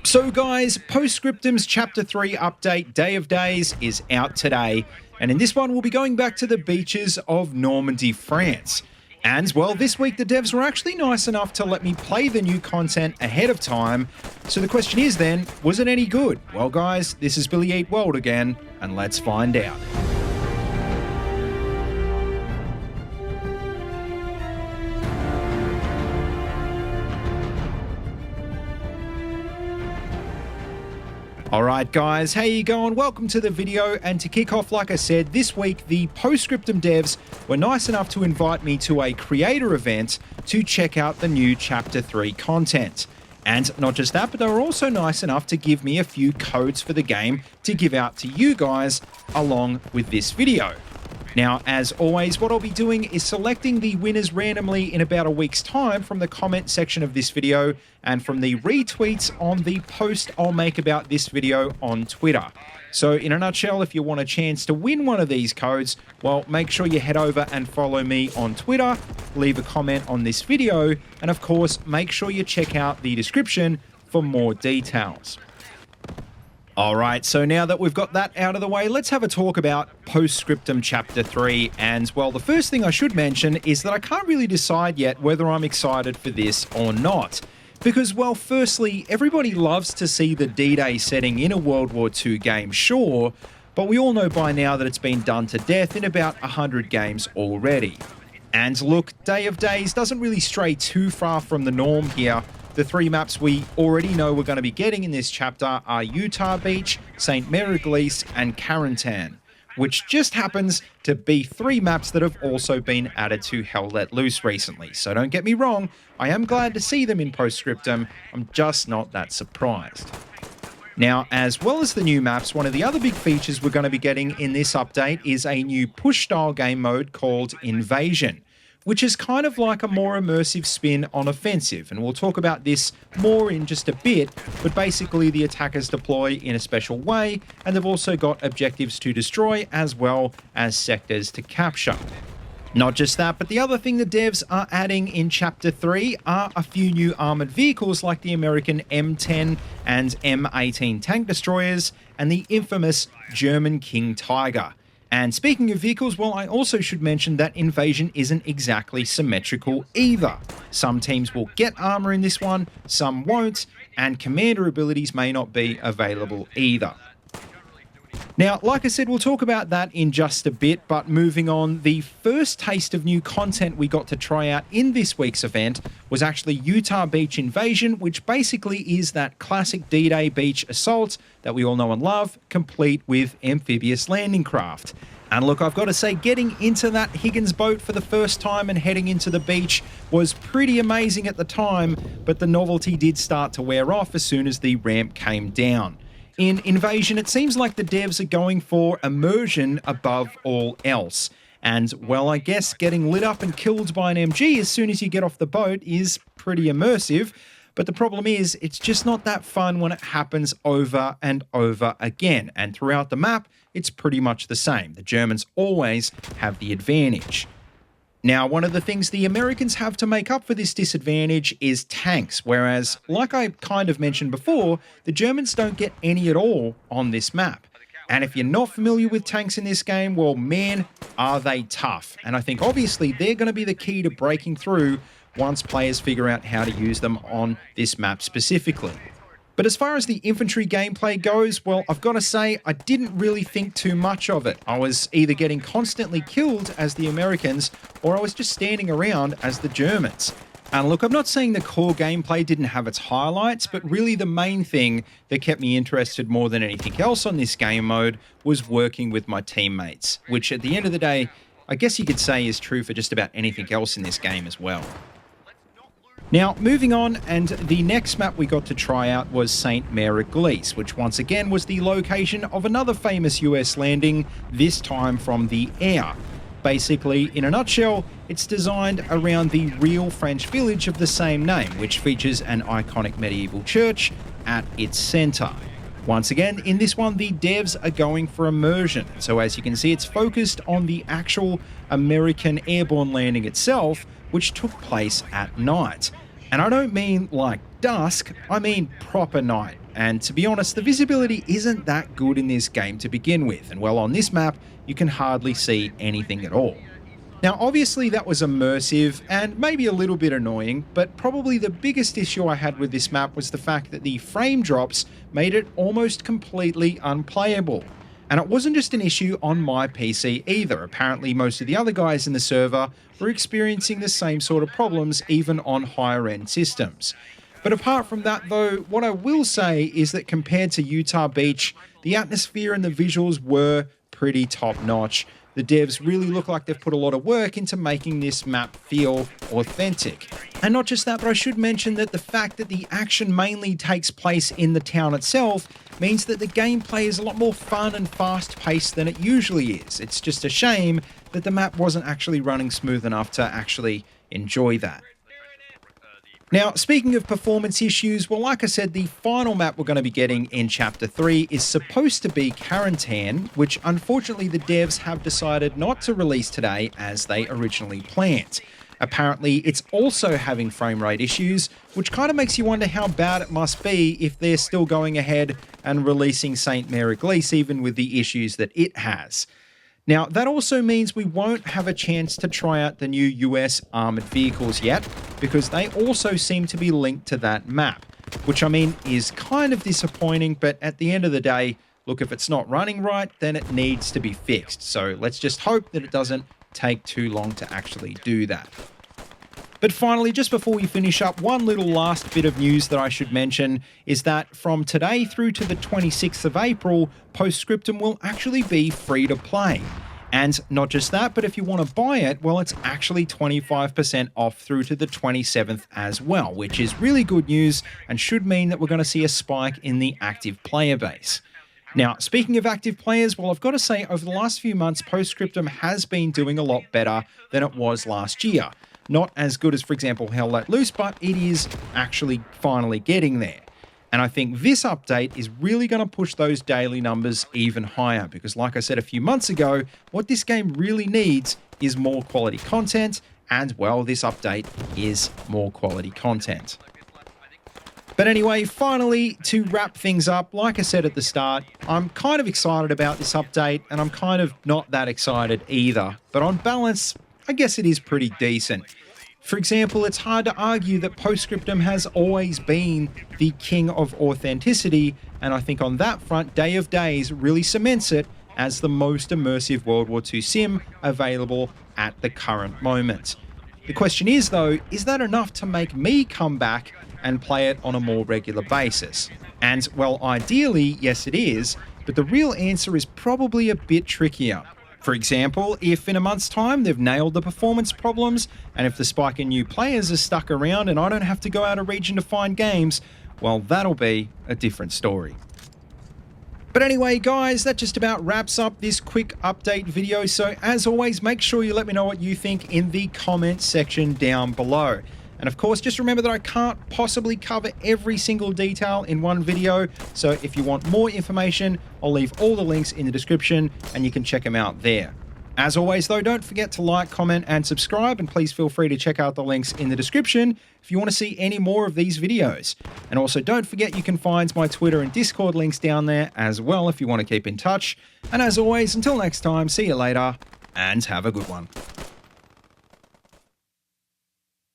So guys, Post Scriptum's Chapter 3 update, Day of Days, is out today. And in this one, we'll be going back to the beaches of Normandy, France. And, well, this week the devs were actually nice enough to let me play the new content ahead of time. So the question is then, was it any good? Well guys, this is BillyEatWorld again, and let's find out. Alright guys, how you going? Welcome to the video, and to kick off, like I said, this week the Post Scriptum devs were nice enough to invite me to a creator event to check out the new Chapter 3 content. And not just that, but they were also nice enough to give me a few codes for the game to give out to you guys along with this video. Now, as always, what I'll be doing is selecting the winners randomly in about a week's time from the comment section of this video and from the retweets on the post I'll make about this video on Twitter. So in a nutshell, if you want a chance to win one of these codes, well, make sure you head over and follow me on Twitter, leave a comment on this video, and of course, make sure you check out the description for more details. Alright, so now that we've got that out of the way, let's have a talk about Post Scriptum Chapter 3. And, well, the first thing I should mention is that I can't really decide yet whether I'm excited for this or not. Because, well, firstly, everybody loves to see the D-Day setting in a World War II game, sure, but we all know by now that it's been done to death in about 100 games already. And look, Day of Days doesn't really stray too far from the norm here. The three maps we already know we're going to be getting in this chapter are Utah Beach, Mere Eglise and Carentan, which just happens to be three maps that have also been added to Hell Let Loose recently. So don't get me wrong, I am glad to see them in Post Scriptum, I'm just not that surprised. Now, as well as the new maps, one of the other big features we're going to be getting in this update is a new push-style game mode called Invasion, which is kind of like a more immersive spin on offensive, and we'll talk about this more in just a bit, but basically the attackers deploy in a special way, and they've also got objectives to destroy as well as sectors to capture. Not just that, but the other thing the devs are adding in Chapter 3 are a few new armoured vehicles like the American M10 and M18 tank destroyers, and the infamous German King Tiger. And speaking of vehicles, well, I also should mention that Invasion isn't exactly symmetrical either. Some teams will get armor in this one, some won't, and commander abilities may not be available either. Now, like I said, we'll talk about that in just a bit, but moving on, the first taste of new content we got to try out in this week's event was actually Utah Beach Invasion, which basically is that classic D-Day beach assault that we all know and love, complete with amphibious landing craft. And look, I've got to say, getting into that Higgins boat for the first time and heading into the beach was pretty amazing at the time, but the novelty did start to wear off as soon as the ramp came down. In Invasion, it seems like the devs are going for immersion above all else. And, well, I guess getting lit up and killed by an MG as soon as you get off the boat is pretty immersive. But the problem is, it's just not that fun when it happens over and over again. And throughout the map, it's pretty much the same. The Germans always have the advantage. Now, one of the things the Americans have to make up for this disadvantage is tanks, whereas, like I kind of mentioned before, the Germans don't get any at all on this map. And if you're not familiar with tanks in this game, well, man, are they tough. And I think obviously they're going to be the key to breaking through once players figure out how to use them on this map specifically. But as far as the infantry gameplay goes, well, I've got to say, I didn't really think too much of it. I was either getting constantly killed as the Americans, or I was just standing around as the Germans. And look, I'm not saying the core gameplay didn't have its highlights, but really the main thing that kept me interested more than anything else on this game mode was working with my teammates, which at the end of the day, I guess you could say is true for just about anything else in this game as well. Now, moving on, and the next map we got to try out was Mere Eglise, which once again was the location of another famous US landing, this time from the air. Basically, in a nutshell, it's designed around the real French village of the same name, which features an iconic medieval church at its center. Once again, in this one, the devs are going for immersion. So as you can see, it's focused on the actual American airborne landing itself, which took place at night. And I don't mean like dusk, I mean proper night. And to be honest, the visibility isn't that good in this game to begin with, and well, on this map, you can hardly see anything at all. Now, obviously that was immersive and maybe a little bit annoying, but probably the biggest issue I had with this map was the fact that the frame drops made it almost completely unplayable. And it wasn't just an issue on my PC either. Apparently most of the other guys in the server were experiencing the same sort of problems even on higher end systems. But apart from that though, what I will say is that compared to Utah Beach, the atmosphere and the visuals were pretty top notch. The devs really look like they've put a lot of work into making this map feel authentic. And not just that, but I should mention that the fact that the action mainly takes place in the town itself means that the gameplay is a lot more fun and fast-paced than it usually is. It's just a shame that the map wasn't actually running smooth enough to actually enjoy that. Now, speaking of performance issues, well, like I said, the final map we're going to be getting in Chapter 3 is supposed to be Carentan, which unfortunately the devs have decided not to release today as they originally planned. Apparently, it's also having frame rate issues, which kind of makes you wonder how bad it must be if they're still going ahead and releasing St. Mere Eglise even with the issues that it has. Now, that also means we won't have a chance to try out the new US armored vehicles yet, because they also seem to be linked to that map, which I mean is kind of disappointing, but at the end of the day, look, if it's not running right, then it needs to be fixed. So let's just hope that it doesn't take too long to actually do that. But finally, just before we finish up, one little last bit of news that I should mention is that from today through to the 26th of April, Post Scriptum will actually be free to play. And not just that, but if you want to buy it, well, it's actually 25% off through to the 27th as well, which is really good news and should mean that we're going to see a spike in the active player base. Now, speaking of active players, well, I've got to say, over the last few months, Post Scriptum has been doing a lot better than it was last year. Not as good as, for example, Hell Let Loose, but it is actually finally getting there. And I think this update is really going to push those daily numbers even higher because, like I said a few months ago, what this game really needs is more quality content, and, well, this update is more quality content. But anyway, finally, to wrap things up, like I said at the start, I'm kind of excited about this update, and I'm kind of not that excited either. But on balance, I guess it is pretty decent. For example, it's hard to argue that Post Scriptum has always been the king of authenticity, and I think on that front, Day of Days really cements it as the most immersive World War II sim available at the current moment. The question is, though, is that enough to make me come back and play it on a more regular basis? And, well, ideally, yes it is, but the real answer is probably a bit trickier. For example, if in a month's time they've nailed the performance problems, and if the spike in new players is stuck around and I don't have to go out of region to find games, well, that'll be a different story. But anyway, guys, that just about wraps up this quick update video. So as always, make sure you let me know what you think in the comments section down below. And of course, just remember that I can't possibly cover every single detail in one video. So if you want more information, I'll leave all the links in the description and you can check them out there. As always, though, don't forget to like, comment, and subscribe. And please feel free to check out the links in the description if you want to see any more of these videos. And also, don't forget you can find my Twitter and Discord links down there as well if you want to keep in touch. And as always, until next time, see you later and have a good one.